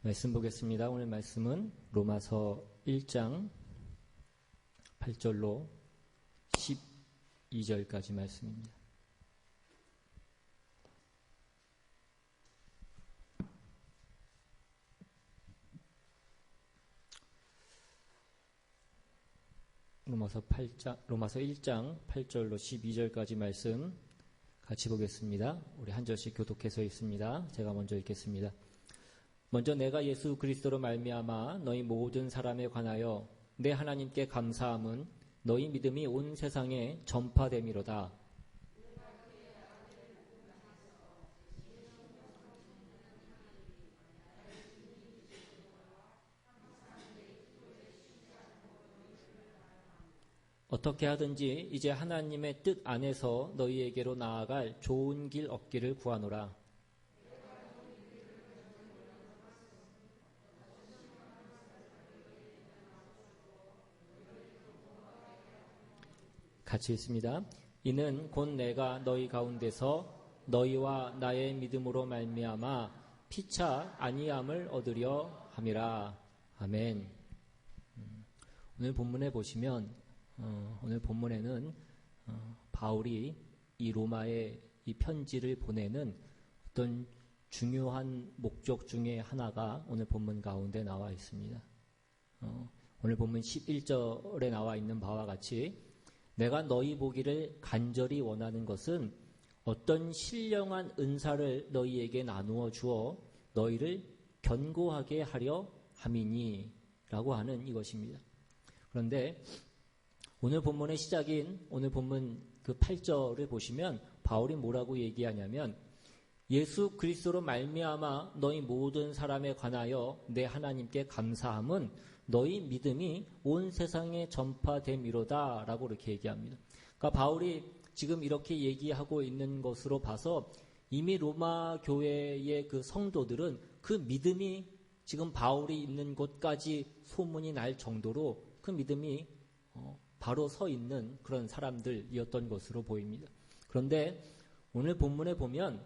말씀 보겠습니다. 오늘 말씀은 로마서 1장 8절로 12절까지 말씀입니다. 로마서 1장 8절로 12절까지 말씀 같이 보겠습니다. 우리 한 절씩 교독해서 읽습니다. 제가 먼저 읽겠습니다. 먼저 내가 예수 그리스도로 말미암아 너희 모든 사람에 관하여 내 하나님께 감사함은 너희 믿음이 온 세상에 전파됨이로다. 어떻게 하든지 이제 하나님의 뜻 안에서 너희에게로 나아갈 좋은 길 얻기를 구하노라. 같이 읽습니다. 이는 곧 내가 너희 가운데서 너희와 나의 믿음으로 말미암아 피차 안위함을 얻으려 함이라. 아멘. 오늘 본문에 보시면 오늘 본문에는 바울이 이 로마에 이 편지를 보내는 어떤 중요한 목적 중에 하나가 오늘 본문 가운데 나와 있습니다. 오늘 본문 11절에 나와 있는 바와 같이 내가 너희 보기를 간절히 원하는 것은 어떤 신령한 은사를 너희에게 나누어 주어 너희를 견고하게 하려 함이니 라고 하는 이것입니다. 그런데 오늘 본문의 시작인 오늘 본문 그 8절을 보시면 바울이 뭐라고 얘기하냐면 예수 그리스도로 말미암아 너희 모든 사람에 관하여 내 하나님께 감사함은 너희 믿음이 온 세상에 전파됨이로다 라고 이렇게 얘기합니다. 그러니까 바울이 지금 이렇게 얘기하고 있는 것으로 봐서 이미 로마 교회의 그 성도들은 그 믿음이 지금 바울이 있는 곳까지 소문이 날 정도로 그 믿음이 바로 서 있는 그런 사람들이었던 것으로 보입니다. 그런데 오늘 본문에 보면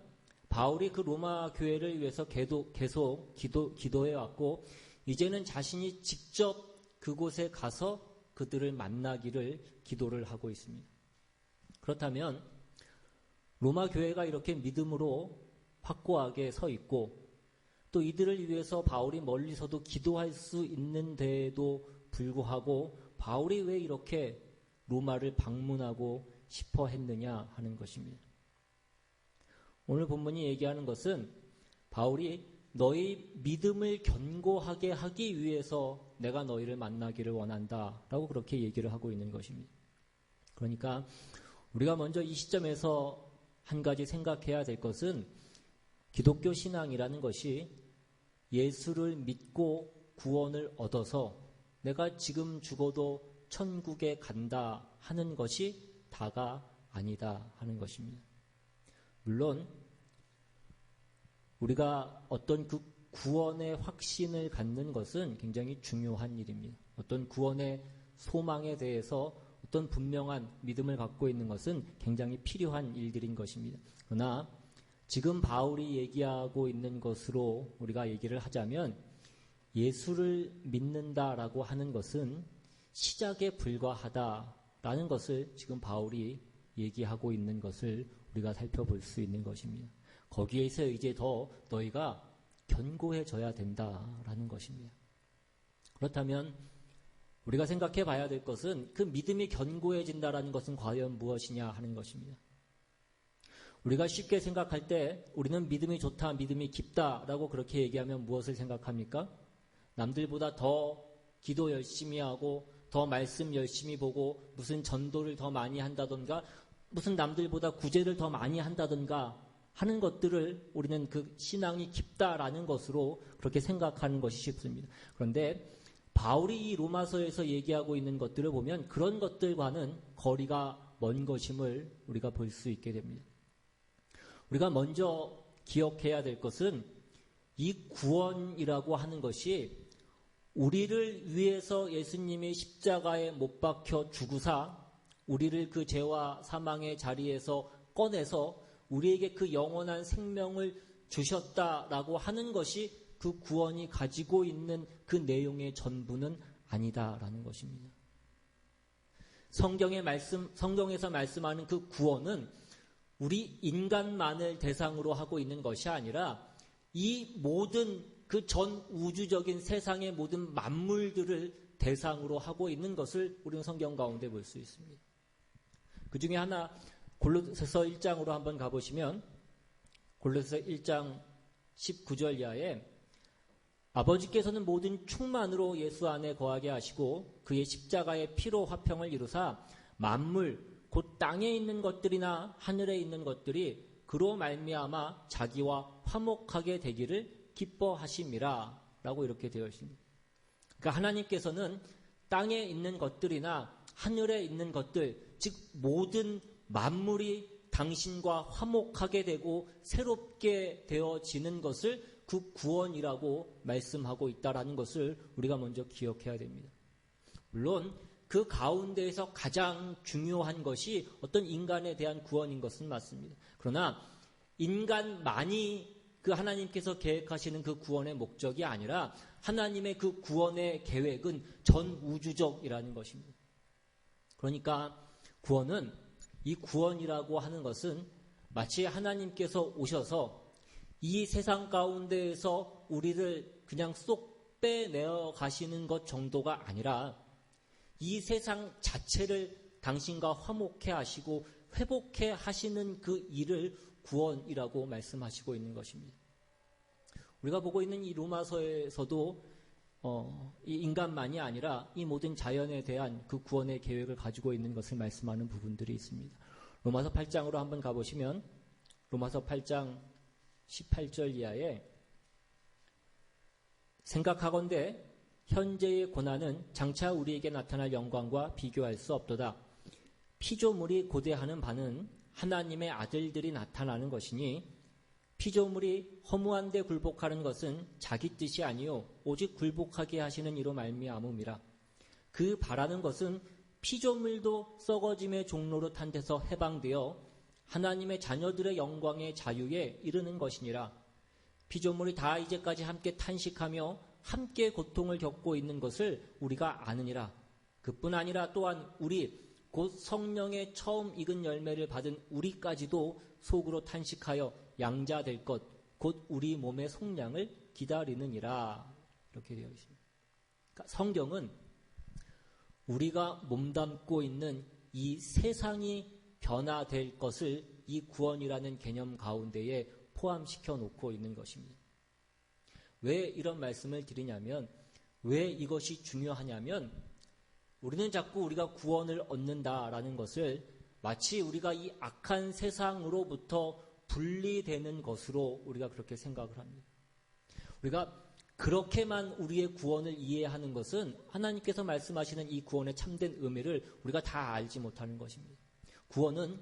바울이 그 로마 교회를 위해서 계속 기도해 왔고 이제는 자신이 직접 그곳에 가서 그들을 만나기를 기도를 하고 있습니다. 그렇다면 로마 교회가 이렇게 믿음으로 확고하게 서 있고 또 이들을 위해서 바울이 멀리서도 기도할 수 있는데도 불구하고 바울이 왜 이렇게 로마를 방문하고 싶어 했느냐 하는 것입니다. 오늘 본문이 얘기하는 것은 바울이 너희 믿음을 견고하게 하기 위해서 내가 너희를 만나기를 원한다 라고 그렇게 얘기를 하고 있는 것입니다. 그러니까 우리가 먼저 이 시점에서 한 가지 생각해야 될 것은 기독교 신앙이라는 것이 예수를 믿고 구원을 얻어서 내가 지금 죽어도 천국에 간다 하는 것이 다가 아니다 하는 것입니다. 물론 우리가 어떤 그 구원의 확신을 갖는 것은 굉장히 중요한 일입니다. 어떤 구원의 소망에 대해서 어떤 분명한 믿음을 갖고 있는 것은 굉장히 필요한 일들인 것입니다. 그러나 지금 바울이 얘기하고 있는 것으로 우리가 얘기를 하자면 예수를 믿는다라고 하는 것은 시작에 불과하다라는 것을 지금 바울이 얘기하고 있는 것을 우리가 살펴볼 수 있는 것입니다. 거기에서 이제 더 너희가 견고해져야 된다라는 것입니다. 그렇다면 우리가 생각해 봐야 될 것은 그 믿음이 견고해진다라는 것은 과연 무엇이냐 하는 것입니다. 우리가 쉽게 생각할 때 우리는 믿음이 좋다, 믿음이 깊다라고 그렇게 얘기하면 무엇을 생각합니까? 남들보다 더 기도 열심히 하고 더 말씀 열심히 보고 무슨 전도를 더 많이 한다던가 무슨 남들보다 구제를 더 많이 한다던가 하는 것들을 우리는 그 신앙이 깊다라는 것으로 그렇게 생각하는 것이 쉽습니다. 그런데 바울이 이 로마서에서 얘기하고 있는 것들을 보면 그런 것들과는 거리가 먼 것임을 우리가 볼 수 있게 됩니다. 우리가 먼저 기억해야 될 것은 이 구원이라고 하는 것이 우리를 위해서 예수님이 십자가에 못 박혀 죽으사 우리를 그 죄와 사망의 자리에서 꺼내서 우리에게 그 영원한 생명을 주셨다라고 하는 것이 그 구원이 가지고 있는 그 내용의 전부는 아니다라는 것입니다. 성경에서 말씀하는 그 구원은 우리 인간만을 대상으로 하고 있는 것이 아니라 이 모든 그 전 우주적인 세상의 모든 만물들을 대상으로 하고 있는 것을 우리는 성경 가운데 볼 수 있습니다. 그 중에 하나 골로새서 1장으로 한번 가보시면 골로새서 1장 19절 이하에 아버지께서는 모든 충만으로 예수 안에 거하게 하시고 그의 십자가의 피로 화평을 이루사 만물 곧 땅에 있는 것들이나 하늘에 있는 것들이 그로 말미암아 자기와 화목하게 되기를 기뻐하심이라 라고 이렇게 되어 있습니다. 그러니까 하나님께서는 땅에 있는 것들이나 하늘에 있는 것들, 즉 모든 만물이 당신과 화목하게 되고 새롭게 되어지는 것을 그 구원이라고 말씀하고 있다라는 것을 우리가 먼저 기억해야 됩니다. 물론 그 가운데에서 가장 중요한 것이 어떤 인간에 대한 구원인 것은 맞습니다. 그러나 인간만이 그 하나님께서 계획하시는 그 구원의 목적이 아니라 하나님의 그 구원의 계획은 전 우주적이라는 것입니다. 그러니까 구원은 이 구원이라고 하는 것은 마치 하나님께서 오셔서 이 세상 가운데에서 우리를 그냥 쏙 빼내어 가시는 것 정도가 아니라 이 세상 자체를 당신과 화목해 하시고 회복해 하시는 그 일을 구원이라고 말씀하시고 있는 것입니다. 우리가 보고 있는 이 로마서에서도 이 인간만이 아니라 이 모든 자연에 대한 그 구원의 계획을 가지고 있는 것을 말씀하는 부분들이 있습니다. 로마서 8장으로 한번 가보시면 로마서 8장 18절 이하에 생각하건대 현재의 고난은 장차 우리에게 나타날 영광과 비교할 수 없도다. 피조물이 고대하는 바는 하나님의 아들들이 나타나는 것이니 피조물이 허무한 데 굴복하는 것은 자기 뜻이 아니요 오직 굴복하게 하시는 이로 말미암음이라. 그 바라는 것은 피조물도 썩어짐의 종로로 탄 데서 해방되어 하나님의 자녀들의 영광의 자유에 이르는 것이니라. 피조물이 다 이제까지 함께 탄식하며 함께 고통을 겪고 있는 것을 우리가 아느니라. 그뿐 아니라 또한 우리 곧 성령의 처음 익은 열매를 받은 우리까지도 속으로 탄식하여 양자될 것 곧 우리 몸의 속량을 기다리느니라. 이렇게 되어 있습니다. 그러니까 성경은 우리가 몸담고 있는 이 세상이 변화될 것을 이 구원이라는 개념 가운데에 포함시켜 놓고 있는 것입니다. 왜 이런 말씀을 드리냐면, 왜 이것이 중요하냐면, 우리는 자꾸 우리가 구원을 얻는다라는 것을 마치 우리가 이 악한 세상으로부터 분리되는 것으로 우리가 그렇게 생각을 합니다. 우리가 그렇게만 우리의 구원을 이해하는 것은 하나님께서 말씀하시는 이 구원의 참된 의미를 우리가 다 알지 못하는 것입니다. 구원은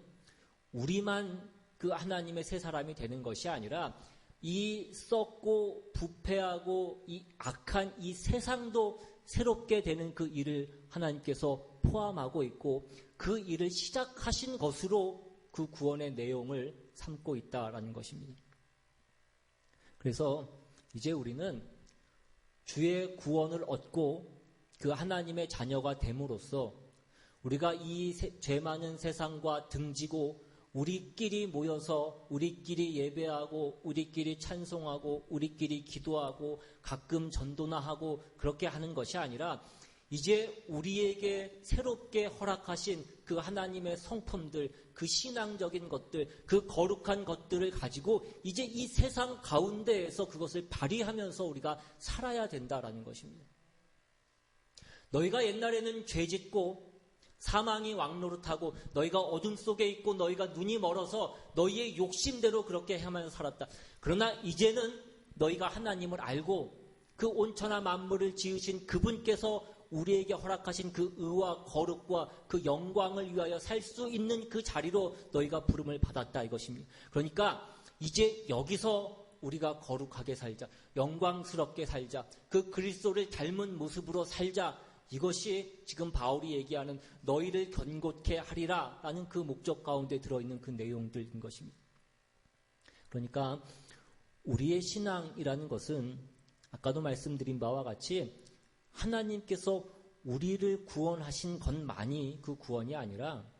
우리만 그 하나님의 새 사람이 되는 것이 아니라 이 썩고 부패하고 이 악한 이 세상도 새롭게 되는 그 일을 하나님께서 포함하고 있고 그 일을 시작하신 것으로 그 구원의 내용을 삼고 있다라는 것입니다. 그래서 이제 우리는 주의 구원을 얻고 그 하나님의 자녀가 됨으로써 우리가 이 죄 많은 세상과 등지고 우리끼리 모여서 우리끼리 예배하고 우리끼리 찬송하고 우리끼리 기도하고 가끔 전도나 하고 그렇게 하는 것이 아니라 이제 우리에게 새롭게 허락하신 그 하나님의 성품들, 그 신앙적인 것들, 그 거룩한 것들을 가지고 이제 이 세상 가운데에서 그것을 발휘하면서 우리가 살아야 된다라는 것입니다. 너희가 옛날에는 죄짓고 사망이 왕노릇하고 너희가 어둠 속에 있고 너희가 눈이 멀어서 너희의 욕심대로 그렇게 하면서 살았다. 그러나 이제는 너희가 하나님을 알고 그 온천하 만물을 지으신 그분께서 우리에게 허락하신 그 의와 거룩과 그 영광을 위하여 살 수 있는 그 자리로 너희가 부름을 받았다 이것입니다. 그러니까 이제 여기서 우리가 거룩하게 살자, 영광스럽게 살자, 그 그리스도를 닮은 모습으로 살자, 이것이 지금 바울이 얘기하는 너희를 견고케 하리라 라는 그 목적 가운데 들어있는 그 내용들인 것입니다. 그러니까 우리의 신앙이라는 것은 아까도 말씀드린 바와 같이 하나님께서 우리를 구원하신 것만이 그 구원이 아니라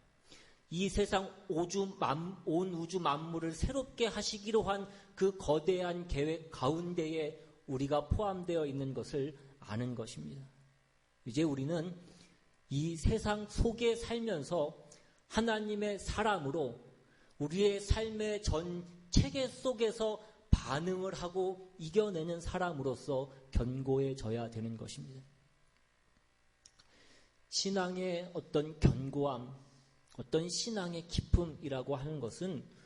이 세상 온 우주 만물을 새롭게 하시기로 한 그 거대한 계획 가운데에 우리가 포함되어 있는 것을 아는 것입니다. 이제 우리는 이 세상 속에 살면서 하나님의 사람으로 우리의 삶의 전 체계 속에서 반응을 하고 이겨내는 사람으로서 견고해져야 되는 것입니다. 신앙의 어떤 견고함, 어떤 신앙의 깊음이라고 하는 것은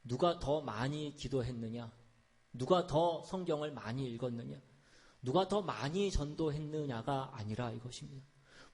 누가 더 많이 기도했느냐, 누가 더 성경을 많이 읽었느냐, 누가 더 많이 전도했느냐가 아니라 이것입니다.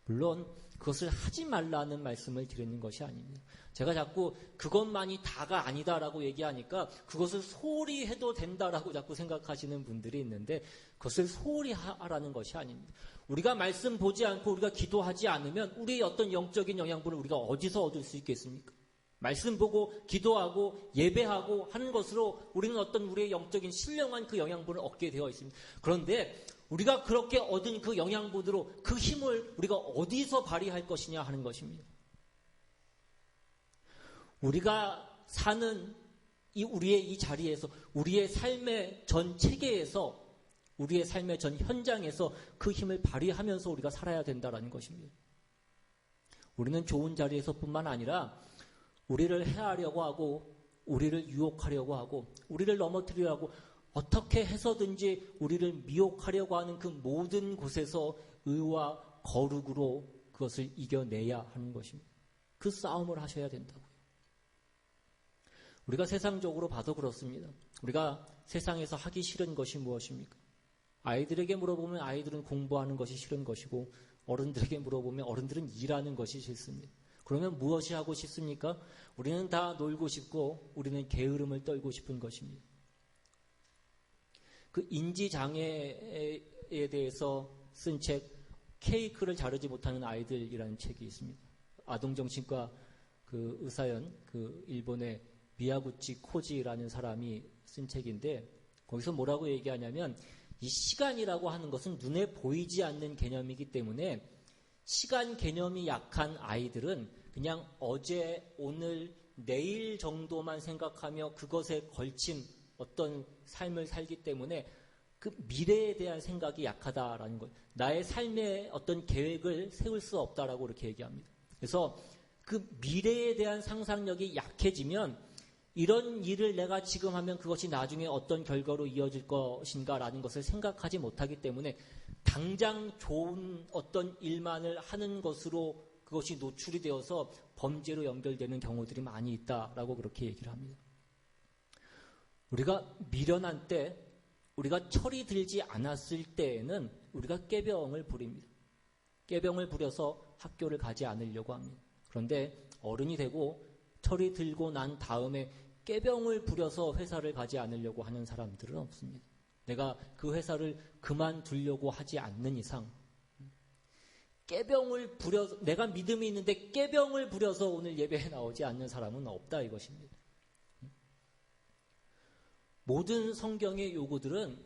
물론 그것을 하지 말라는 말씀을 드리는 것이 아닙니다. 제가 자꾸 그것만이 다가 아니다라고 얘기하니까 그것을 소홀히 해도 된다라고 자꾸 생각하시는 분들이 있는데 그것을 소홀히 하라는 것이 아닙니다. 우리가 말씀 보지 않고 우리가 기도하지 않으면 우리의 어떤 영적인 영양분을 우리가 어디서 얻을 수 있겠습니까? 말씀 보고 기도하고 예배하고 하는 것으로 우리는 어떤 우리의 영적인 신령한 그 영양분을 얻게 되어 있습니다. 그런데 우리가 그렇게 얻은 그 영양분으로 그 힘을 우리가 어디서 발휘할 것이냐 하는 것입니다. 우리가 사는 우리의 이 자리에서 우리의 삶의 전 체계에서 우리의 삶의 전 현장에서 그 힘을 발휘하면서 우리가 살아야 된다는 것입니다. 우리는 좋은 자리에서뿐만 아니라 우리를 해하려고 하고 우리를 유혹하려고 하고 우리를 넘어뜨리려고 하고 어떻게 해서든지 우리를 미혹하려고 하는 그 모든 곳에서 의와 거룩으로 그것을 이겨내야 하는 것입니다. 그 싸움을 하셔야 된다고요. 우리가 세상적으로 봐도 그렇습니다. 우리가 세상에서 하기 싫은 것이 무엇입니까? 아이들에게 물어보면 아이들은 공부하는 것이 싫은 것이고 어른들에게 물어보면 어른들은 일하는 것이 싫습니다. 그러면 무엇이 하고 싶습니까? 우리는 다 놀고 싶고 우리는 게으름을 떨고 싶은 것입니다. 그 인지장애에 대해서 쓴 책 케이크를 자르지 못하는 아이들이라는 책이 있습니다. 아동정신과 그 의사연 그 일본의 미야구치 코지라는 사람이 쓴 책인데 거기서 뭐라고 얘기하냐면 이 시간이라고 하는 것은 눈에 보이지 않는 개념이기 때문에 시간 개념이 약한 아이들은 그냥 어제, 오늘, 내일 정도만 생각하며 그것에 걸친 어떤 삶을 살기 때문에 그 미래에 대한 생각이 약하다라는 거예요. 나의 삶의 어떤 계획을 세울 수 없다라고 이렇게 얘기합니다. 그래서 그 미래에 대한 상상력이 약해지면 이런 일을 내가 지금 하면 그것이 나중에 어떤 결과로 이어질 것인가라는 것을 생각하지 못하기 때문에 당장 좋은 어떤 일만을 하는 것으로 그것이 노출이 되어서 범죄로 연결되는 경우들이 많이 있다라고 그렇게 얘기를 합니다. 우리가 미련한 때, 우리가 철이 들지 않았을 때에는 우리가 꾀병을 부립니다. 꾀병을 부려서 학교를 가지 않으려고 합니다. 그런데 어른이 되고 철이 들고 난 다음에 꾀병을 부려서 회사를 가지 않으려고 하는 사람들은 없습니다. 내가 그 회사를 그만두려고 하지 않는 이상 꾀병을 부려서 내가 믿음이 있는데 꾀병을 부려서 오늘 예배에 나오지 않는 사람은 없다 이것입니다. 모든 성경의 요구들은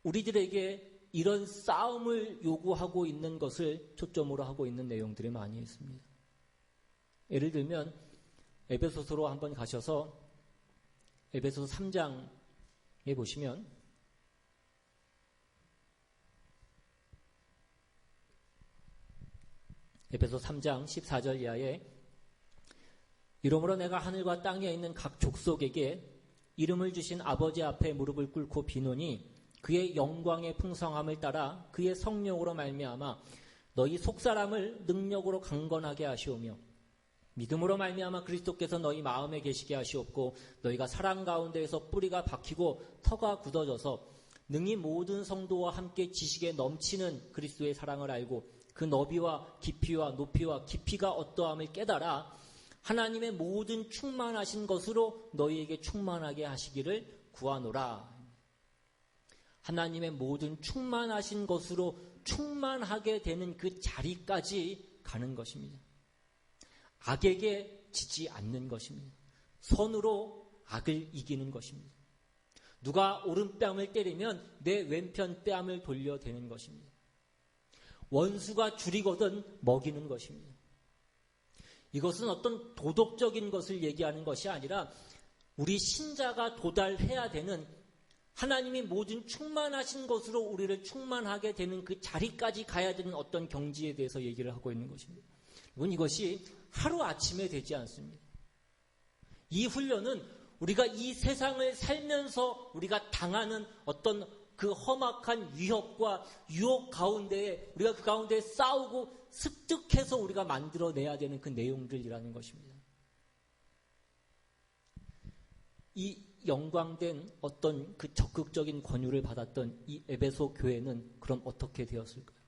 우리들에게 이런 싸움을 요구하고 있는 것을 초점으로 하고 있는 내용들이 많이 있습니다. 예를 들면 에베소서로 한번 가셔서 에베소서 3장에 보시면 에베소 3장 14절 이하에 이러므로 내가 하늘과 땅에 있는 각 족속에게 이름을 주신 아버지 앞에 무릎을 꿇고 비노니 그의 영광의 풍성함을 따라 그의 성령으로 말미암아 너희 속사람을 능력으로 강건하게 하시오며 믿음으로 말미암아 그리스도께서 너희 마음에 계시게 하시옵고 너희가 사랑 가운데에서 뿌리가 박히고 터가 굳어져서 능히 모든 성도와 함께 지식에 넘치는 그리스도의 사랑을 알고 그 너비와 깊이와 높이와 깊이가 어떠함을 깨달아 하나님의 모든 충만하신 것으로 너희에게 충만하게 하시기를 구하노라. 하나님의 모든 충만하신 것으로 충만하게 되는 그 자리까지 가는 것입니다. 악에게 지지 않는 것입니다. 선으로 악을 이기는 것입니다. 누가 오른뺨을 때리면 내 왼편 뺨을 돌려대는 것입니다. 원수가 줄이거든 먹이는 것입니다. 이것은 어떤 도덕적인 것을 얘기하는 것이 아니라 우리 신자가 도달해야 되는 하나님이 모든 충만하신 것으로 우리를 충만하게 되는 그 자리까지 가야 되는 어떤 경지에 대해서 얘기를 하고 있는 것입니다. 여러분, 이것이 하루아침에 되지 않습니다. 이 훈련은 우리가 이 세상을 살면서 우리가 당하는 어떤 그 험악한 위협과 유혹 가운데에 우리가 그 가운데 싸우고 습득해서 우리가 만들어내야 되는 그 내용들이라는 것입니다. 이 영광된 어떤 그 적극적인 권유를 받았던 이 에베소 교회는 그럼 어떻게 되었을까요?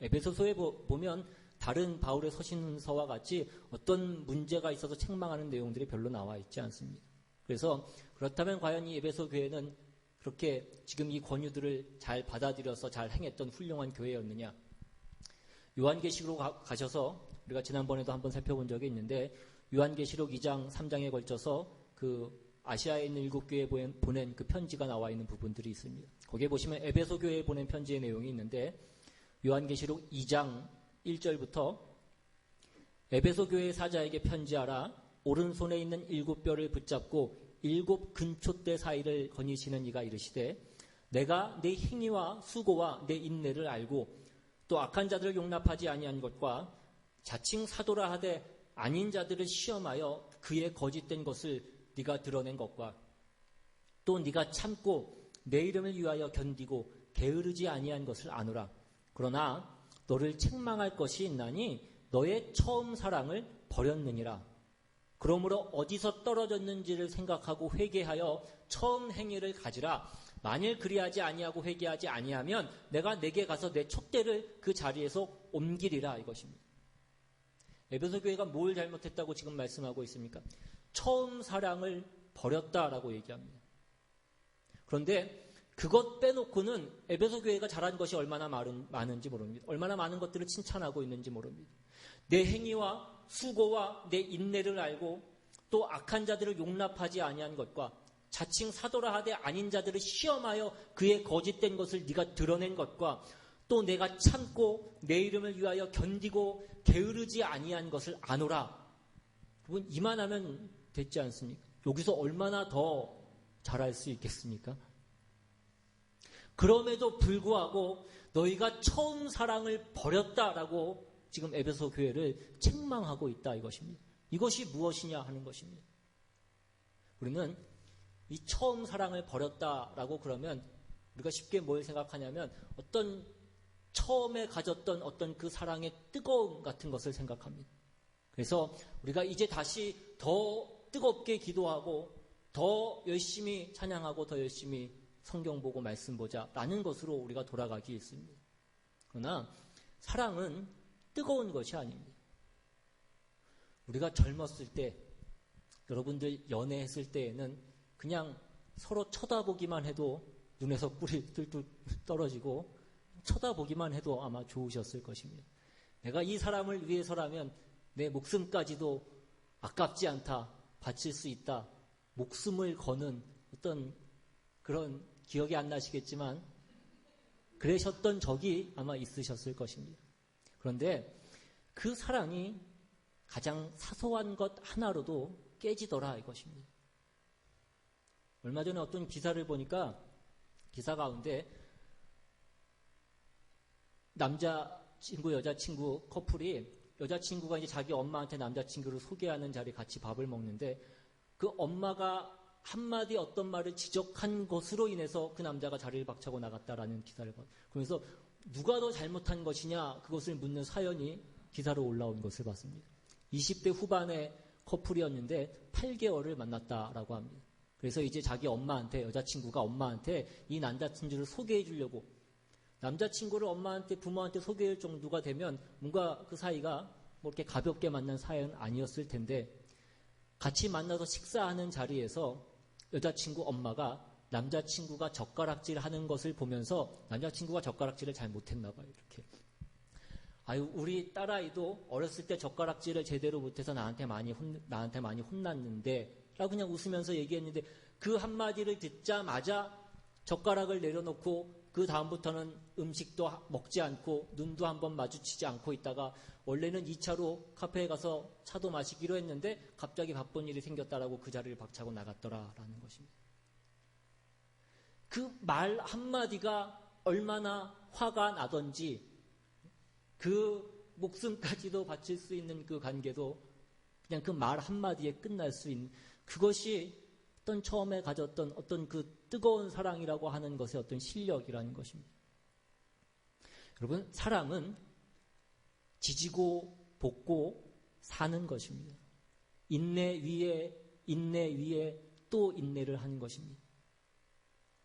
에베소서에 보면 다른 바울의 서신서와 같이 어떤 문제가 있어서 책망하는 내용들이 별로 나와 있지 않습니다. 그래서 그렇다면 과연 이 에베소 교회는 그렇게 지금 이 권유들을 잘 받아들여서 잘 행했던 훌륭한 교회였느냐? 요한계시록으로 가셔서 우리가 지난번에도 한번 살펴본 적이 있는데 요한계시록 2장, 3장에 걸쳐서 그 아시아에 있는 7교회에 보낸 그 편지가 나와 있는 부분들이 있습니다. 거기에 보시면 에베소 교회에 보낸 편지의 내용이 있는데 요한계시록 2장 1절부터 에베소 교회 사자에게 편지하라. 오른손에 있는 7뼈를 붙잡고 7 근초대 사이를 거니시는 이가 이르시되 내가 내 행위와 수고와 내 인내를 알고 또 악한 자들을 용납하지 아니한 것과 자칭 사도라 하되 아닌 자들을 시험하여 그의 거짓된 것을 네가 드러낸 것과 또 네가 참고 내 이름을 위하여 견디고 게으르지 아니한 것을 아노라. 그러나 너를 책망할 것이 있나니 너의 처음 사랑을 버렸느니라. 그러므로 어디서 떨어졌는지를 생각하고 회개하여 처음 행위를 가지라. 만일 그리하지 아니하고 회개하지 아니하면 내가 내게 가서 내 촛대를 그 자리에서 옮기리라 이것입니다. 에베소 교회가 뭘 잘못했다고 지금 말씀하고 있습니까? 처음 사랑을 버렸다라고 얘기합니다. 그런데 그것 빼놓고는 에베소 교회가 잘한 것이 얼마나 많은지 모릅니다. 얼마나 많은 것들을 칭찬하고 있는지 모릅니다. 내 행위와 수고와 내 인내를 알고 또 악한 자들을 용납하지 아니한 것과 자칭 사도라 하되 아닌 자들을 시험하여 그의 거짓된 것을 네가 드러낸 것과 또 내가 참고 내 이름을 위하여 견디고 게으르지 아니한 것을 아노라. 여러분, 이만하면 됐지 않습니까? 여기서 얼마나 더 잘할 수 있겠습니까? 그럼에도 불구하고 너희가 처음 사랑을 버렸다라고 지금 에베소 교회를 책망하고 있다 이것입니다. 이것이 무엇이냐 하는 것입니다. 우리는 이 처음 사랑을 버렸다라고 그러면 우리가 쉽게 뭘 생각하냐면 어떤 처음에 가졌던 어떤 그 사랑의 뜨거움 같은 것을 생각합니다. 그래서 우리가 이제 다시 더 뜨겁게 기도하고 더 열심히 찬양하고 더 열심히 성경 보고 말씀 보자 라는 것으로 우리가 돌아가기 있습니다. 그러나 사랑은 뜨거운 것이 아닙니다. 우리가 젊었을 때 여러분들 연애했을 때에는 그냥 서로 쳐다보기만 해도 눈에서 꿀이 뚫뚫 떨어지고 쳐다보기만 해도 아마 좋으셨을 것입니다. 내가 이 사람을 위해서라면 내 목숨까지도 아깝지 않다, 바칠 수 있다, 목숨을 거는 어떤 그런 기억이 안 나시겠지만 그러셨던 적이 아마 있으셨을 것입니다. 그런데 그 사랑이 가장 사소한 것 하나로도 깨지더라 이것입니다. 얼마 전에 어떤 기사를 보니까 기사 가운데 남자친구, 여자친구 커플이 여자친구가 이제 자기 엄마한테 남자친구를 소개하는 자리에 같이 밥을 먹는데 그 엄마가 한마디 어떤 말을 지적한 것으로 인해서 그 남자가 자리를 박차고 나갔다라는 기사를 봐요. 그러면서 누가 더 잘못한 것이냐 그것을 묻는 사연이 기사로 올라온 것을 봤습니다. 20대 후반의 커플이었는데 8개월을 만났다라고 합니다. 그래서 이제 자기 엄마한테 여자친구가 엄마한테 이 남자친구를 소개해 주려고 남자친구를 엄마한테 부모한테 소개할 정도가 되면 뭔가 그 사이가 뭐 이렇게 가볍게 만난 사이는 아니었을 텐데 같이 만나서 식사하는 자리에서 여자친구 엄마가 남자친구가 젓가락질 하는 것을 보면서 남자친구가 젓가락질을 잘 못했나 봐요. 이렇게. 아유, 우리 딸아이도 어렸을 때 젓가락질을 제대로 못해서 나한테 많이 혼났는데 라고 그냥 웃으면서 얘기했는데 그 한마디를 듣자마자 젓가락을 내려놓고 그 다음부터는 음식도 먹지 않고 눈도 한번 마주치지 않고 있다가 원래는 2차로 카페에 가서 차도 마시기로 했는데 갑자기 바쁜 일이 생겼다라고 그 자리를 박차고 나갔더라라는 것입니다. 그 말 한마디가 얼마나 화가 나던지 그 목숨까지도 바칠 수 있는 그 관계도 그냥 그 말 한마디에 끝날 수 있는 그것이 어떤 처음에 가졌던 어떤 그 뜨거운 사랑이라고 하는 것의 어떤 실력이라는 것입니다. 여러분, 사랑은 지지고 볶고 사는 것입니다. 인내 위에 또 인내를 하는 것입니다.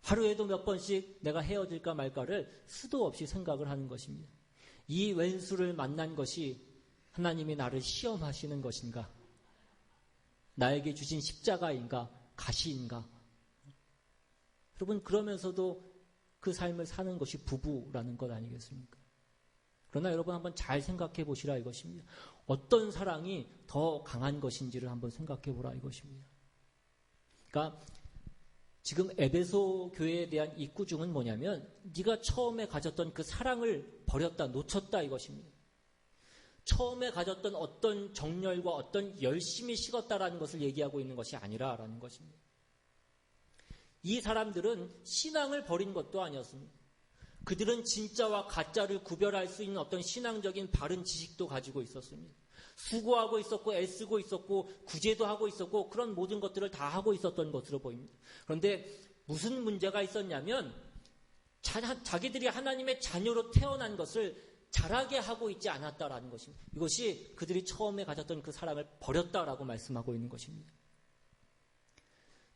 하루에도 몇 번씩 내가 헤어질까 말까를 수도 없이 생각을 하는 것입니다. 이 왼수를 만난 것이 하나님이 나를 시험하시는 것인가? 나에게 주신 십자가인가? 가시인가? 여러분, 그러면서도 그 삶을 사는 것이 부부라는 것 아니겠습니까? 그러나 여러분 한번 잘 생각해 보시라 이것입니다. 어떤 사랑이 더 강한 것인지를 한번 생각해 보라 이것입니다. 그러니까 지금 에베소 교회에 대한 이 꾸중은 뭐냐면 네가 처음에 가졌던 그 사랑을 버렸다, 놓쳤다 이것입니다. 처음에 가졌던 어떤 정열과 어떤 열심이 식었다라는 것을 얘기하고 있는 것이 아니라라는 것입니다. 이 사람들은 신앙을 버린 것도 아니었습니다. 그들은 진짜와 가짜를 구별할 수 있는 어떤 신앙적인 바른 지식도 가지고 있었습니다. 수고하고 있었고 애쓰고 있었고 구제도 하고 있었고 그런 모든 것들을 다 하고 있었던 것으로 보입니다. 그런데 무슨 문제가 있었냐면 자기들이 하나님의 자녀로 태어난 것을 잘하게 하고 있지 않았다라는 것입니다. 이것이 그들이 처음에 가졌던 그 사랑을 버렸다라고 말씀하고 있는 것입니다.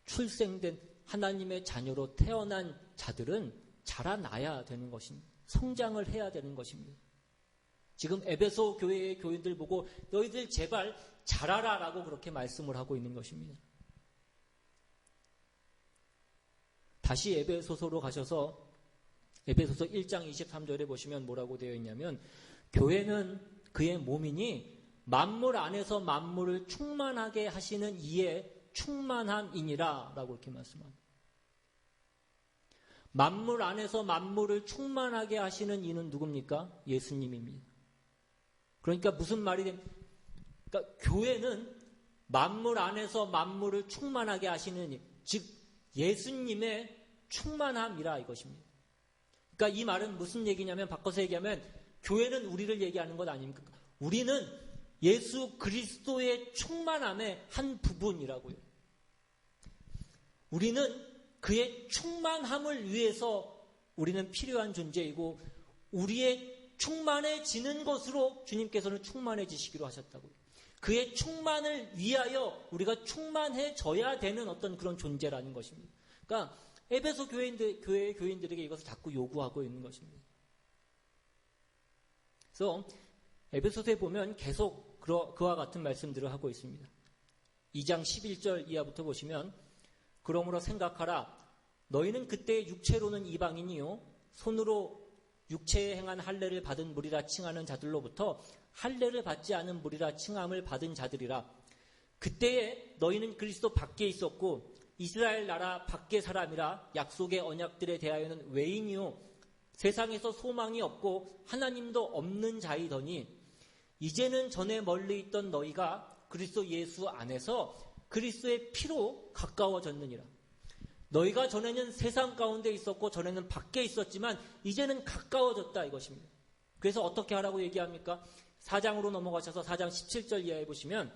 출생된 하나님의 자녀로 태어난 자들은 자라나야 되는 것입니다. 성장을 해야 되는 것입니다. 지금 에베소 교회의 교인들 보고 너희들 제발 자라라라고 그렇게 말씀을 하고 있는 것입니다. 다시 에베소서로 가셔서 에베소서 1장 23절에 보시면 뭐라고 되어 있냐면 교회는 그의 몸이니 만물 안에서 만물을 충만하게 하시는 이의 충만함이니라 라고 이렇게 말씀합니다. 만물 안에서 만물을 충만하게 하시는 이는 누굽니까? 예수님입니다. 그러니까 무슨 말이 됩니까? 그러니까 교회는 만물 안에서 만물을 충만하게 하시는 이, 즉 예수님의 충만함이라 이것입니다. 그러니까 이 말은 무슨 얘기냐면 바꿔서 얘기하면 교회는 우리를 얘기하는 것 아닙니까? 우리는 예수 그리스도의 충만함의 한 부분이라고요. 우리는 그의 충만함을 위해서 우리는 필요한 존재이고 우리의 충만해지는 것으로 주님께서는 충만해지시기로 하셨다고요. 그의 충만을 위하여 우리가 충만해져야 되는 어떤 그런 존재라는 것입니다. 그러니까 에베소 교회의 교인들에게 이것을 자꾸 요구하고 있는 것입니다. 그래서 에베소서에 보면 계속 그와 같은 말씀들을 하고 있습니다. 2장 11절 이하부터 보시면 그러므로 생각하라. 너희는 그때 육체로는 이방인이요 손으로 육체에 행한 할례를 받은 무리라 칭하는 자들로부터 할례를 받지 않은 무리라 칭함을 받은 자들이라. 그때에 너희는 그리스도 밖에 있었고 이스라엘 나라 밖의 사람이라 약속의 언약들에 대하여는 외인이요 세상에서 소망이 없고 하나님도 없는 자이더니 이제는 전에 멀리 있던 너희가 그리스도 예수 안에서 그리스도의 피로 가까워졌느니라. 너희가 전에는 세상 가운데 있었고 전에는 밖에 있었지만 이제는 가까워졌다 이것입니다. 그래서 어떻게 하라고 얘기합니까? 4장으로 넘어가셔서 4장 17절 이하에 보시면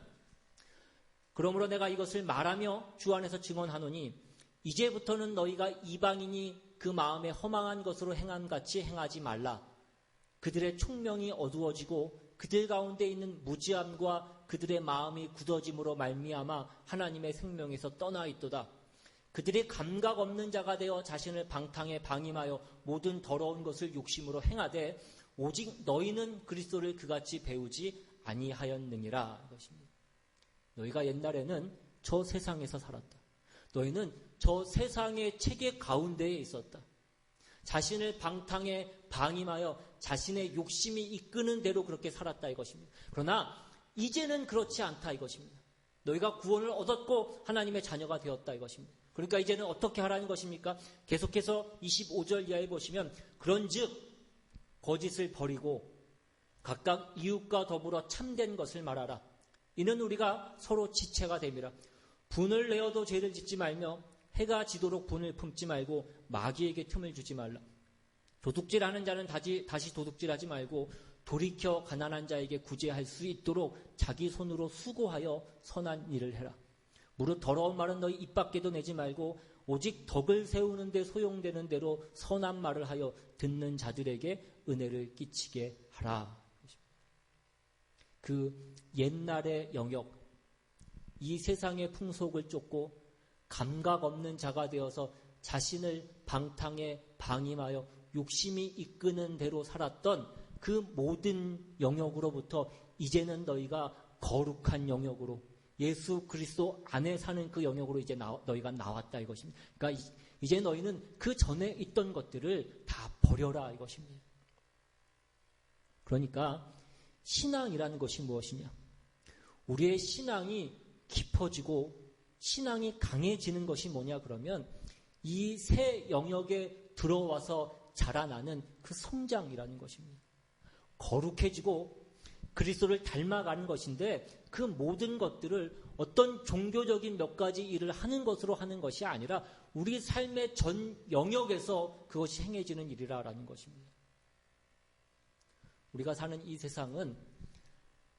그러므로 내가 이것을 말하며 주 안에서 증언하노니 이제부터는 너희가 이방인이 그 마음에 허망한 것으로 행함같이 행하지 말라. 그들의 총명이 어두워지고 그들 가운데 있는 무지함과 그들의 마음이 굳어짐으로 말미암아 하나님의 생명에서 떠나 있도다. 그들이 감각 없는 자가 되어 자신을 방탕에 방임하여 모든 더러운 것을 욕심으로 행하되 오직 너희는 그리스도를 그같이 배우지 아니하였느니라. 이것입니다. 너희가 옛날에는 저 세상에서 살았다. 너희는 저 세상의 체계 가운데에 있었다. 자신을 방탕에 방임하여 자신의 욕심이 이끄는 대로 그렇게 살았다 이것입니다. 그러나 이제는 그렇지 않다 이것입니다. 너희가 구원을 얻었고 하나님의 자녀가 되었다 이것입니다. 그러니까 이제는 어떻게 하라는 것입니까? 계속해서 25절 이하에 보시면 그런즉 거짓을 버리고 각각 이웃과 더불어 참된 것을 말하라. 이는 우리가 서로 지체가 됨이라. 분을 내어도 죄를 짓지 말며 해가 지도록 분을 품지 말고 마귀에게 틈을 주지 말라. 도둑질하는 자는 다시 도둑질하지 말고 돌이켜 가난한 자에게 구제할 수 있도록 자기 손으로 수고하여 선한 일을 해라. 무릇 더러운 말은 너희 입 밖에도 내지 말고 오직 덕을 세우는 데 소용되는 대로 선한 말을 하여 듣는 자들에게 은혜를 끼치게 하라. 그 옛날의 영역, 이 세상의 풍속을 쫓고 감각 없는 자가 되어서 자신을 방탕에 방임하여 욕심이 이끄는 대로 살았던 그 모든 영역으로부터 이제는 너희가 거룩한 영역으로 예수 그리스도 안에 사는 그 영역으로 이제 너희가 나왔다 이것입니다. 그러니까 이제 너희는 그 전에 있던 것들을 다 버려라 이것입니다. 그러니까 신앙이라는 것이 무엇이냐? 우리의 신앙이 깊어지고 신앙이 강해지는 것이 뭐냐 그러면 이 새 영역에 들어와서 자라나는 그 성장이라는 것입니다. 거룩해지고 그리스도를 닮아가는 것인데 그 모든 것들을 어떤 종교적인 몇 가지 일을 하는 것으로 하는 것이 아니라 우리 삶의 전 영역에서 그것이 행해지는 일이라는 것입니다. 우리가 사는 이 세상은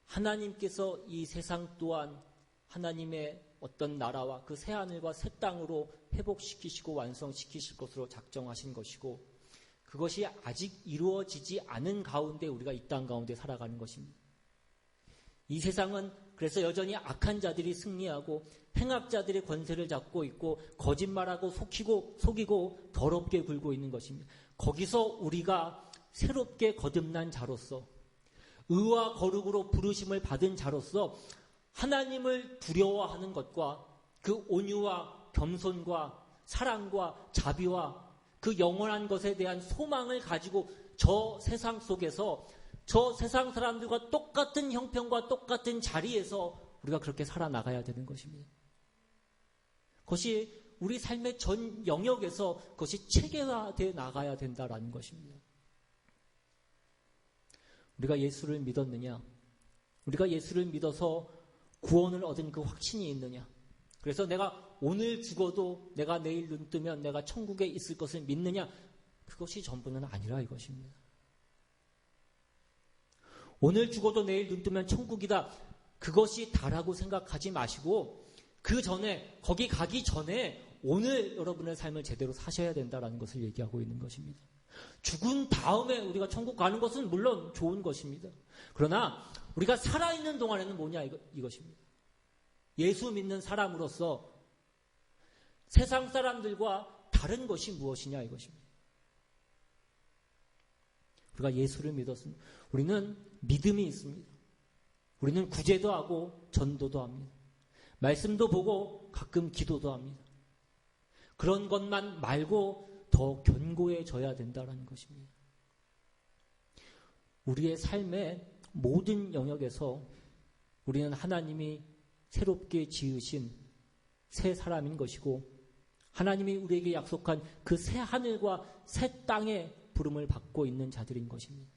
하나님께서 이 세상 또한 하나님의 어떤 나라와 그 새하늘과 새 땅으로 회복시키시고 완성시키실 것으로 작정하신 것이고 그것이 아직 이루어지지 않은 가운데 우리가 이 땅 가운데 살아가는 것입니다. 이 세상은 그래서 여전히 악한 자들이 승리하고 행악자들의 권세를 잡고 있고 거짓말하고 속이고 더럽게 굴고 있는 것입니다. 거기서 우리가 새롭게 거듭난 자로서 의와 거룩으로 부르심을 받은 자로서 하나님을 두려워하는 것과 그 온유와 겸손과 사랑과 자비와 그 영원한 것에 대한 소망을 가지고 저 세상 속에서 저 세상 사람들과 똑같은 형편과 똑같은 자리에서 우리가 그렇게 살아나가야 되는 것입니다. 그것이 우리 삶의 전 영역에서 그것이 체계화되어 나가야 된다라는 것입니다. 우리가 예수를 믿었느냐? 우리가 예수를 믿어서 구원을 얻은 그 확신이 있느냐? 그래서 내가 오늘 죽어도 내가 내일 눈 뜨면 내가 천국에 있을 것을 믿느냐? 그것이 전부는 아니라 이것입니다. 오늘 죽어도 내일 눈 뜨면 천국이다. 그것이 다라고 생각하지 마시고 그 전에 거기 가기 전에 오늘 여러분의 삶을 제대로 사셔야 된다는 것을 얘기하고 있는 것입니다. 죽은 다음에 우리가 천국 가는 것은 물론 좋은 것입니다. 그러나 우리가 살아있는 동안에는 뭐냐 이것입니다. 예수 믿는 사람으로서 세상 사람들과 다른 것이 무엇이냐 이것입니다. 우리가 예수를 믿었습니다. 우리는 믿음이 있습니다. 우리는 구제도 하고 전도도 합니다. 말씀도 보고 가끔 기도도 합니다. 그런 것만 말고 더 견고해져야 된다는 것입니다. 우리의 삶의 모든 영역에서 우리는 하나님이 새롭게 지으신 새 사람인 것이고 하나님이 우리에게 약속한 그 새 하늘과 새 땅의 부름을 받고 있는 자들인 것입니다.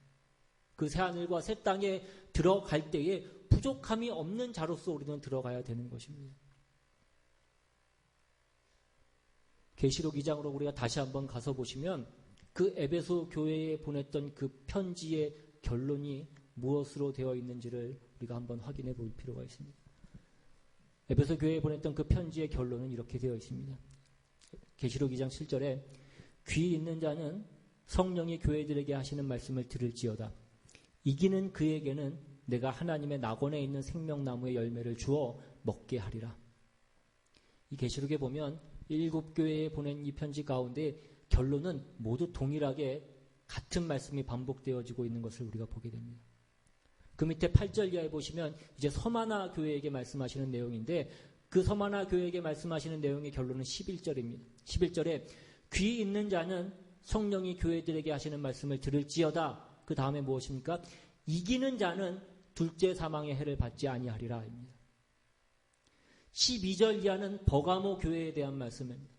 그 새 하늘과 새 땅에 들어갈 때에 부족함이 없는 자로서 우리는 들어가야 되는 것입니다. 계시록 2장으로 우리가 다시 한번 가서 보시면 그 에베소 교회에 보냈던 그 편지의 결론이 무엇으로 되어 있는지를 우리가 한번 확인해 볼 필요가 있습니다. 에베소 교회에 보냈던 그 편지의 결론은 이렇게 되어 있습니다. 계시록 2장 7절에 귀 있는 자는 성령이 교회들에게 하시는 말씀을 들을지어다. 이기는 그에게는 내가 하나님의 낙원에 있는 생명나무의 열매를 주어 먹게 하리라. 이 계시록에 보면 7교회에 보낸 이 편지 가운데 결론은 모두 동일하게 같은 말씀이 반복되어지고 있는 것을 우리가 보게 됩니다. 그 밑에 8절 이하에 보시면 이제 서마나 교회에게 말씀하시는 내용인데 그 서마나 교회에게 말씀하시는 내용의 결론은 11절입니다. 11절에 귀 있는 자는 성령이 교회들에게 하시는 말씀을 들을지어다. 그 다음에 무엇입니까? 이기는 자는 둘째 사망의 해를 받지 아니하리라 입니다. 12절 이하는 버가모 교회에 대한 말씀입니다.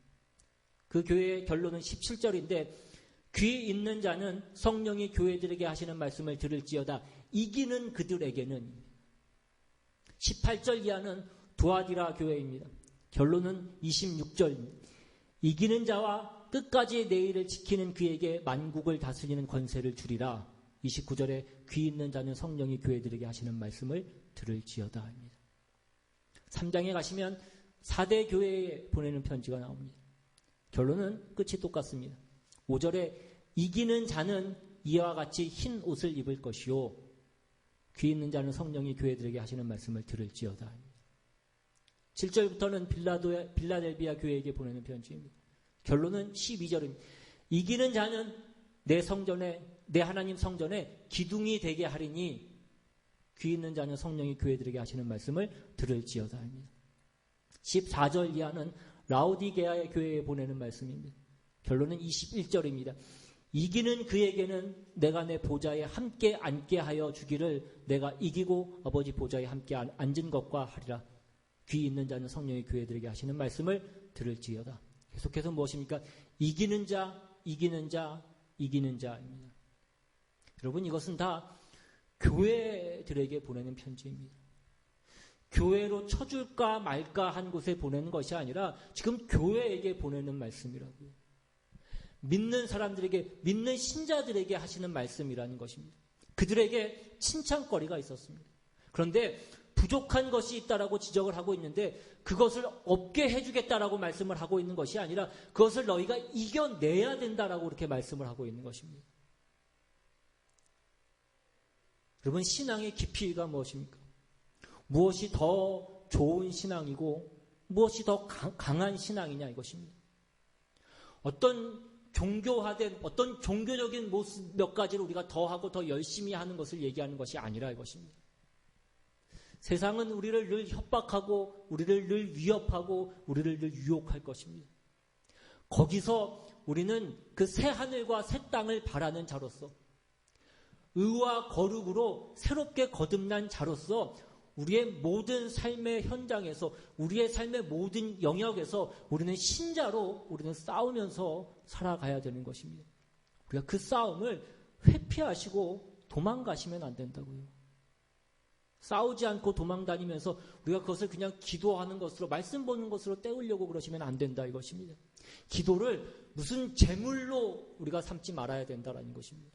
그 교회의 결론은 17절인데 귀 있는 자는 성령이 교회들에게 하시는 말씀을 들을지어다. 이기는 그들에게는. 18절 이하는 두아디라 교회입니다. 결론은 26절. 이기는 자와 끝까지 내일을 지키는 그에게 만국을 다스리는 권세를 주리라. 29절에 귀 있는 자는 성령이 교회들에게 하시는 말씀을 들을지어다 합니다. 3장에 가시면 4대 교회에 보내는 편지가 나옵니다. 결론은 끝이 똑같습니다. 5절에 이기는 자는 이와 같이 흰 옷을 입을 것이요 귀 있는 자는 성령이 교회들에게 하시는 말씀을 들을지어다. 7절부터는 빌라델비아 교회에게 보내는 편지입니다. 결론은 12절입니다. 이기는 자는 내 성전에 내 하나님 성전에 기둥이 되게 하리니 귀 있는 자는 성령이 교회들에게 하시는 말씀을 들을지어다 합니다. 14절 이하는 라오디게아의 교회에 보내는 말씀입니다. 결론은 21절입니다. 이기는 그에게는 내가 내 보좌에 함께 앉게 하여 주기를 내가 이기고 아버지 보좌에 함께 앉은 것과 하리라. 귀 있는 자는 성령의 교회들에게 하시는 말씀을 들을지어다. 계속해서 무엇입니까? 이기는 자, 이기는 자, 이기는 자입니다. 여러분, 이것은 다 교회들에게 보내는 편지입니다. 교회로 쳐줄까 말까 한 곳에 보내는 것이 아니라 지금 교회에게 보내는 말씀이라고요. 믿는 사람들에게, 믿는 신자들에게 하시는 말씀이라는 것입니다. 그들에게 칭찬거리가 있었습니다. 그런데 부족한 것이 있다라고 지적을 하고 있는데 그것을 없게 해주겠다라고 말씀을 하고 있는 것이 아니라 그것을 너희가 이겨내야 된다라고 그렇게 말씀을 하고 있는 것입니다. 여러분, 신앙의 깊이가 무엇입니까? 무엇이 더 좋은 신앙이고 무엇이 더 강한 신앙이냐 이것입니다. 어떤 종교화된 어떤 종교적인 모습 몇 가지를 우리가 더 하고 더 열심히 하는 것을 얘기하는 것이 아니라 이것입니다. 세상은 우리를 늘 협박하고 우리를 늘 위협하고 우리를 늘 유혹할 것입니다. 거기서 우리는 그 새 하늘과 새 땅을 바라는 자로서 의와 거룩으로 새롭게 거듭난 자로서 우리의 모든 삶의 현장에서 우리의 삶의 모든 영역에서 우리는 신자로 우리는 싸우면서 살아가야 되는 것입니다. 우리가 그 싸움을 회피하시고 도망가시면 안 된다고요. 싸우지 않고 도망다니면서 우리가 그것을 그냥 기도하는 것으로 말씀 보는 것으로 때우려고 그러시면 안 된다 이것입니다. 기도를 무슨 제물로 우리가 삼지 말아야 된다라는 것입니다.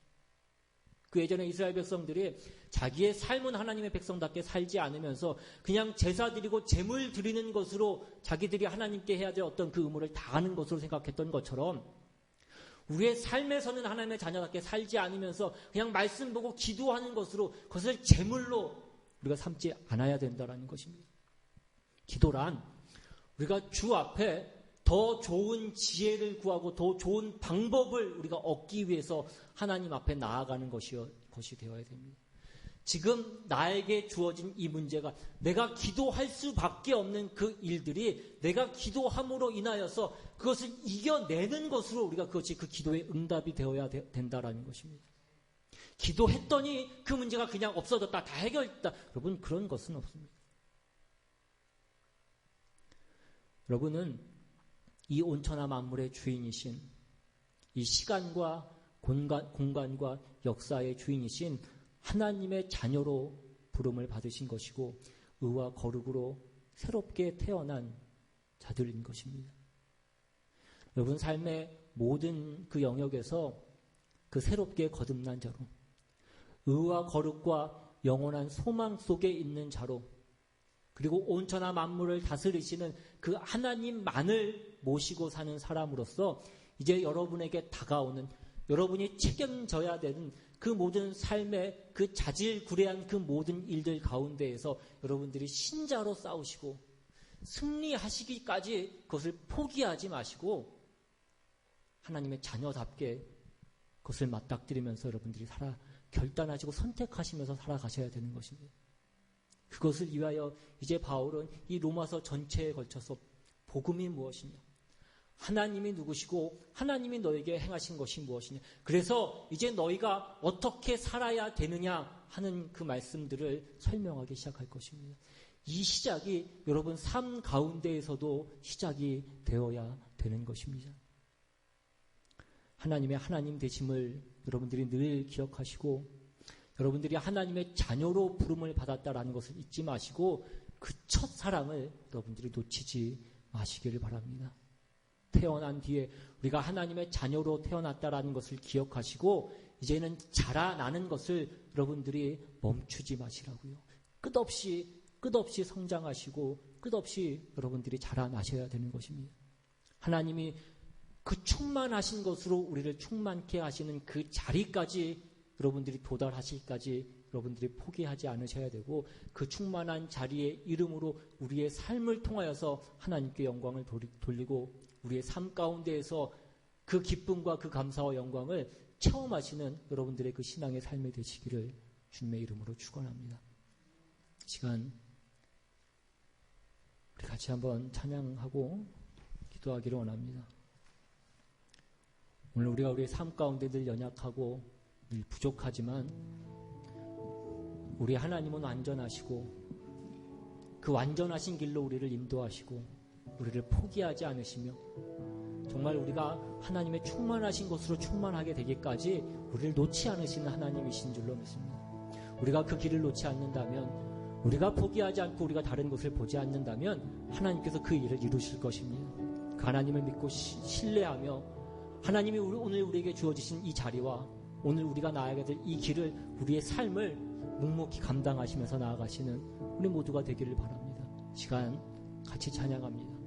그 예전에 이스라엘 백성들이 자기의 삶은 하나님의 백성답게 살지 않으면서 그냥 제사 드리고 제물 드리는 것으로 자기들이 하나님께 해야 될 어떤 그 의무를 다하는 것으로 생각했던 것처럼 우리의 삶에서는 하나님의 자녀답게 살지 않으면서 그냥 말씀 보고 기도하는 것으로 그것을 제물로 우리가 삼지 않아야 된다는 것입니다. 기도란 우리가 주 앞에 더 좋은 지혜를 구하고 더 좋은 방법을 우리가 얻기 위해서 하나님 앞에 나아가는 것이 되어야 됩니다. 지금 나에게 주어진 이 문제가 내가 기도할 수밖에 없는 그 일들이 내가 기도함으로 인하여서 그것을 이겨내는 것으로 우리가 그것이 그 기도의 응답이 되어야 된다라는 것입니다. 기도했더니 그 문제가 그냥 없어졌다, 다 해결됐다. 여러분, 그런 것은 없습니다. 여러분은 이 온천하 만물의 주인이신 이 시간과 공간과 역사의 주인이신 하나님의 자녀로 부름을 받으신 것이고 의와 거룩으로 새롭게 태어난 자들인 것입니다. 여러분 삶의 모든 그 영역에서 그 새롭게 거듭난 자로 의와 거룩과 영원한 소망 속에 있는 자로 그리고 온천하 만물을 다스리시는 그 하나님만을 모시고 사는 사람으로서 이제 여러분에게 다가오는 여러분이 책임져야 되는 그 모든 삶의 그 자질구레한 그 모든 일들 가운데에서 여러분들이 신자로 싸우시고 승리하시기까지 그것을 포기하지 마시고 하나님의 자녀답게 그것을 맞닥뜨리면서 여러분들이 결단하시고 선택하시면서 살아가셔야 되는 것입니다. 그것을 위하여 이제 바울은 이 로마서 전체에 걸쳐서 복음이 무엇이냐, 하나님이 누구시고 하나님이 너에게 행하신 것이 무엇이냐, 그래서 이제 너희가 어떻게 살아야 되느냐 하는 그 말씀들을 설명하기 시작할 것입니다. 이 시작이 여러분 삶 가운데에서도 시작이 되어야 되는 것입니다. 하나님의 하나님 되심을 여러분들이 늘 기억하시고 여러분들이 하나님의 자녀로 부름을 받았다라는 것을 잊지 마시고 그 첫사랑을 여러분들이 놓치지 마시기를 바랍니다. 태어난 뒤에 우리가 하나님의 자녀로 태어났다라는 것을 기억하시고 이제는 자라나는 것을 여러분들이 멈추지 마시라고요. 끝없이 성장하시고 끝없이 여러분들이 자라나셔야 되는 것입니다. 하나님이 그 충만하신 것으로 우리를 충만케 하시는 그 자리까지 여러분들이 도달하실까지 여러분들이 포기하지 않으셔야 되고 그 충만한 자리의 이름으로 우리의 삶을 통하여서 하나님께 영광을 돌리고 우리의 삶 가운데에서 그 기쁨과 그 감사와 영광을 체험하시는 여러분들의 그 신앙의 삶이 되시기를 주님의 이름으로 축원합니다. 시간 우리 같이 한번 찬양하고 기도하기를 원합니다. 오늘 우리가 우리의 삶 가운데 늘 연약하고 늘 부족하지만 우리 하나님은 완전하시고 그 완전하신 길로 우리를 인도하시고 우리를 포기하지 않으시며 정말 우리가 하나님의 충만하신 것으로 충만하게 되기까지 우리를 놓지 않으시는 하나님이신 줄로 믿습니다. 우리가 그 길을 놓지 않는다면 우리가 포기하지 않고 우리가 다른 것을 보지 않는다면 하나님께서 그 일을 이루실 것입니다. 그 하나님을 믿고 신뢰하며 하나님이 오늘 우리에게 주어지신 이 자리와 오늘 우리가 나아가야 될 이 길을 우리의 삶을 묵묵히 감당하시면서 나아가시는 우리 모두가 되기를 바랍니다. 시간 같이 찬양합니다.